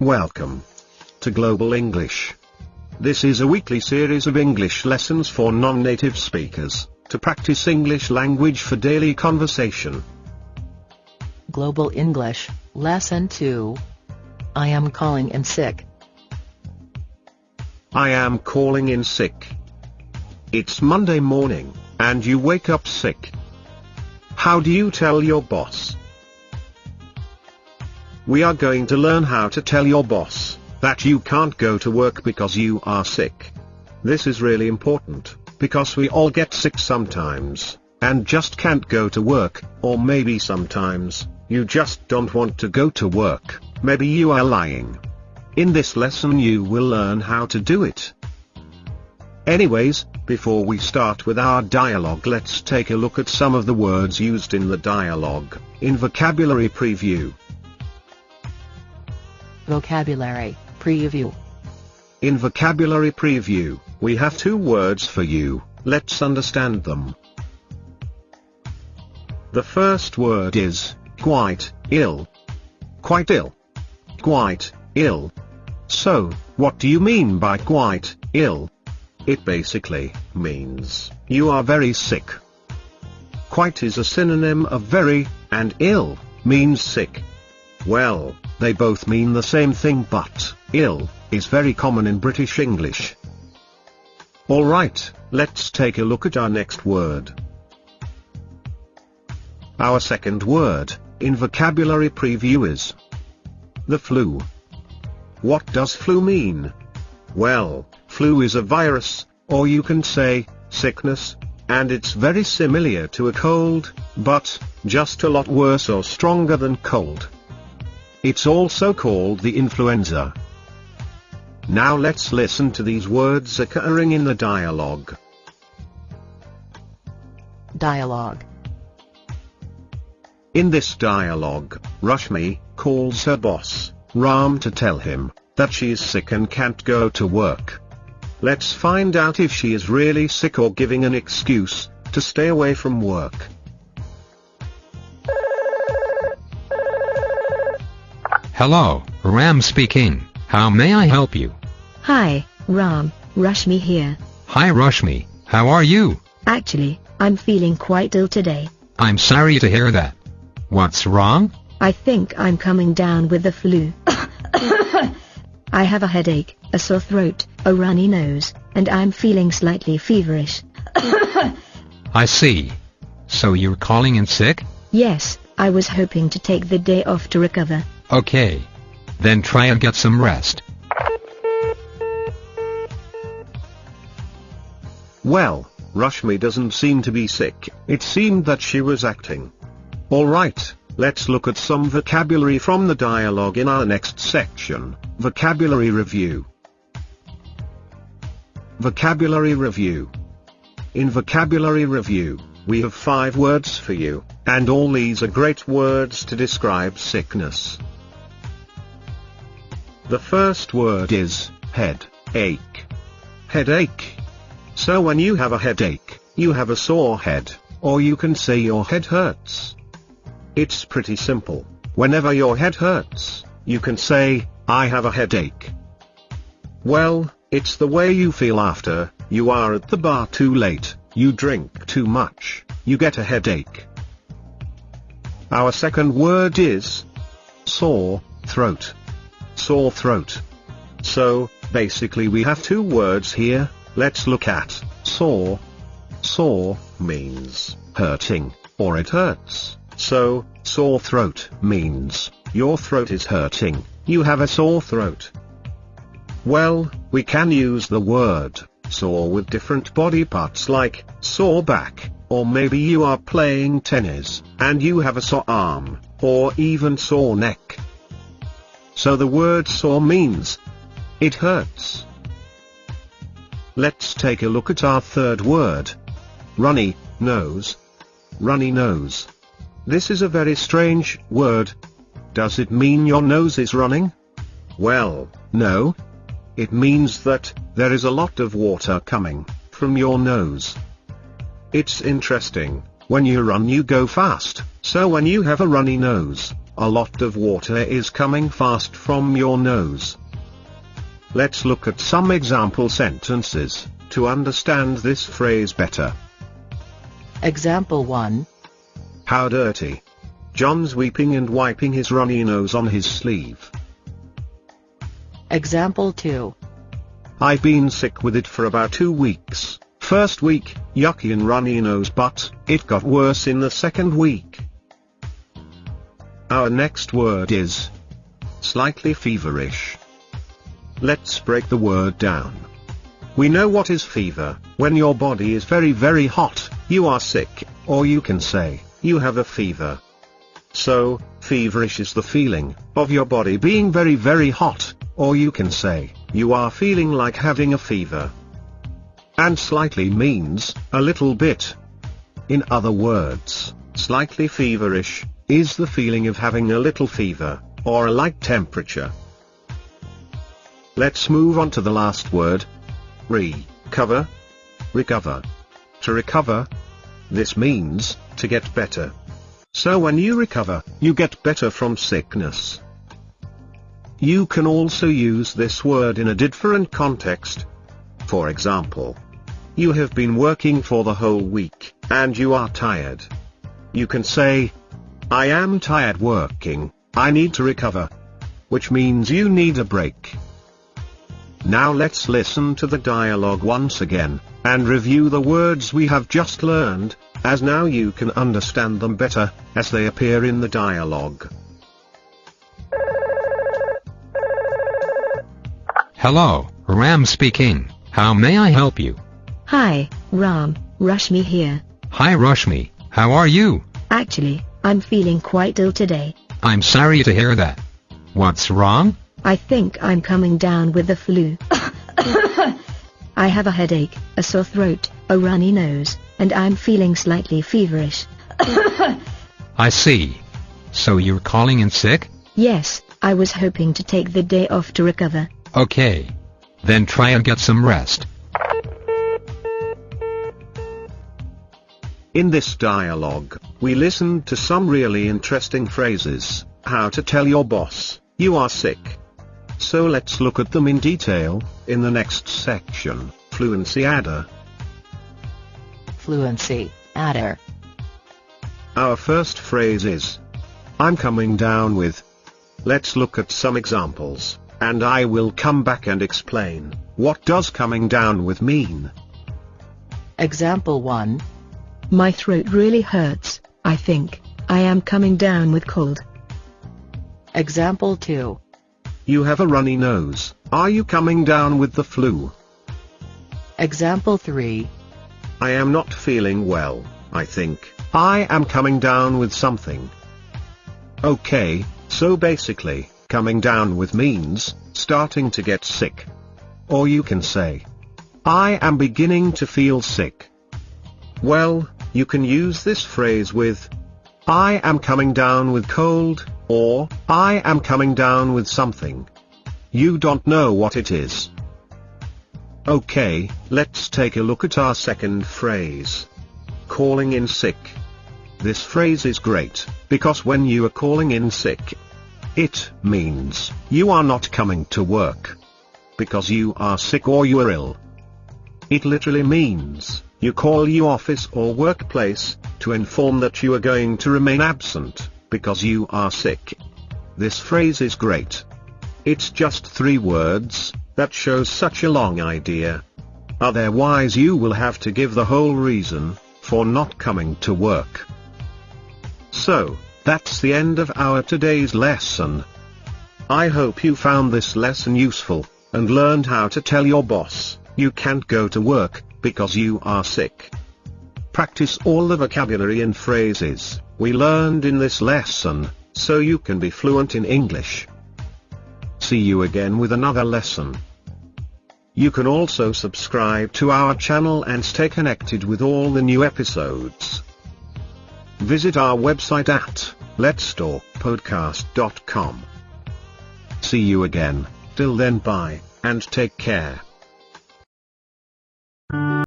Welcome to Global English. This is a weekly series of English lessons for non-native speakers, to practice English language for daily conversation. Global English, Lesson 2. I am calling in sick. I am calling in sick. It's Monday morning, and you wake up sick. How do you tell your boss? We are going to learn how to tell your boss that you can't go to work because you are sick. This is really important, because we all get sick sometimes, and just can't go to work, or maybe sometimes, you just don't want to go to work, maybe you are lying. In this lesson you will learn how to do it. Anyways, before we start with our dialogue, let's take a look at some of the words used in the dialogue, in Vocabulary Preview. Vocabulary Preview. In Vocabulary Preview, we have two words for you. Let's understand them. The first word is quite ill. Quite ill. Quite ill. So, what do you mean by quite ill? It basically means you are very sick. Quite is a synonym of very, and ill means sick. Well, they both mean the same thing, but ill is very common in British English. Alright, let's take a look at our next word. Our second word in Vocabulary Preview is the flu. What does flu mean? Well, flu is a virus, or you can say sickness, and it's very similar to a cold, but just a lot worse or stronger than cold. It's also called the influenza. Now let's listen to these words occurring in the dialogue. Dialogue. In this dialogue, Rashmi calls her boss, Ram, to tell him that she is sick and can't go to work. Let's find out if she is really sick or giving an excuse to stay away from work. Hello, Ram speaking. How may I help you? Hi, Ram, Rashmi here. Hi Rashmi, how are you? Actually, I'm feeling quite ill today. I'm sorry to hear that. What's wrong? I think I'm coming down with the flu. I have a headache, a sore throat, a runny nose, and I'm feeling slightly feverish. I see. So you're calling in sick? Yes, I was hoping to take the day off to recover. Okay. Then try and get some rest. Well, Rashmi doesn't seem to be sick. It seemed that she was acting. Alright, let's look at some vocabulary from the dialogue in our next section, Vocabulary Review. Vocabulary Review. In Vocabulary Review, we have 5 words for you, and all these are great words to describe sickness. The first word is headache. Headache. So when you have a headache, you have a sore head, or you can say your head hurts. It's pretty simple. Whenever your head hurts, you can say, I have a headache. Well, it's the way you feel after you are at the bar too late, you drink too much, you get a headache. Our second word is sore throat. Sore throat. So, basically we have 2 words here. Let's look at sore. Sore means hurting, or it hurts. So, sore throat means your throat is hurting, you have a sore throat. Well, we can use the word sore with different body parts like sore back, or maybe you are playing tennis, and you have a sore arm, or even sore neck. So the word sore means it hurts. Let's take a look at our third word. Runny nose. Runny nose. This is a very strange word. Does it mean your nose is running? Well, no. It means that there is a lot of water coming from your nose. It's interesting. When you run you go fast, so when you have a runny nose, a lot of water is coming fast from your nose. Let's look at some example sentences to understand this phrase better. Example 1. How dirty. John's weeping and wiping his runny nose on his sleeve. Example 2. I've been sick with it for about 2 weeks. First week, yucky and runny nose, but it got worse in the second week. Our next word is slightly feverish. Let's break the word down. We know what is fever. When your body is very, very hot, you are sick, or you can say, you have a fever. So, feverish is the feeling of your body being very, very hot, or you can say, you are feeling like having a fever. And slightly means a little bit. In other words, slightly feverish is the feeling of having a little fever, or a light temperature. Let's move on to the last word. Recover. Recover. To recover. This means to get better. So when you recover, you get better from sickness. You can also use this word in a different context. For example, you have been working for the whole week, and you are tired. You can say, I am tired working, I need to recover. Which means you need a break. Now let's listen to the dialogue once again, and review the words we have just learned, as now you can understand them better, as they appear in the dialogue. Hello, Ram speaking. How may I help you? Hi, Ram, Rashmi here. Hi Rashmi, how are you? Actually, I'm feeling quite ill today. I'm sorry to hear that. What's wrong? I think I'm coming down with the flu. I have a headache, a sore throat, a runny nose, and I'm feeling slightly feverish. I see. So you're calling in sick? Yes, I was hoping to take the day off to recover. Okay. Then try and get some rest. In this dialogue, we listened to some really interesting phrases. How to tell your boss you are sick. So let's look at them in detail, in the next section, Fluency Adder. Fluency Adder. Our first phrase is, I'm coming down with. Let's look at some examples, and I will come back and explain, what does coming down with mean? Example 1. My throat really hurts, I think. I am coming down with cold. Example 2. You have a runny nose. Are you coming down with the flu? Example 3. I am not feeling well, I think. I am coming down with something. Okay, so basically, coming down with means starting to get sick. Or you can say, I am beginning to feel sick. Well, you can use this phrase with, I am coming down with cold, or, I am coming down with something. You don't know what it is. Okay, let's take a look at our second phrase. Calling in sick. This phrase is great, because when you are calling in sick, it means you are not coming to work. Because you are sick or you are ill. It literally means, you call your office or workplace, to inform that you are going to remain absent, because you are sick. This phrase is great. It's just 3 words, that shows such a long idea. Otherwise you will have to give the whole reason, for not coming to work. So, that's the end of our today's lesson. I hope you found this lesson useful, and learned how to tell your boss, you can't go to work, because you are sick. Practice all the vocabulary and phrases we learned in this lesson, so you can be fluent in English. See you again with another lesson. You can also subscribe to our channel and stay connected with all the new episodes. Visit our website at letstalkpodcast.com. See you again, till then bye, and take care.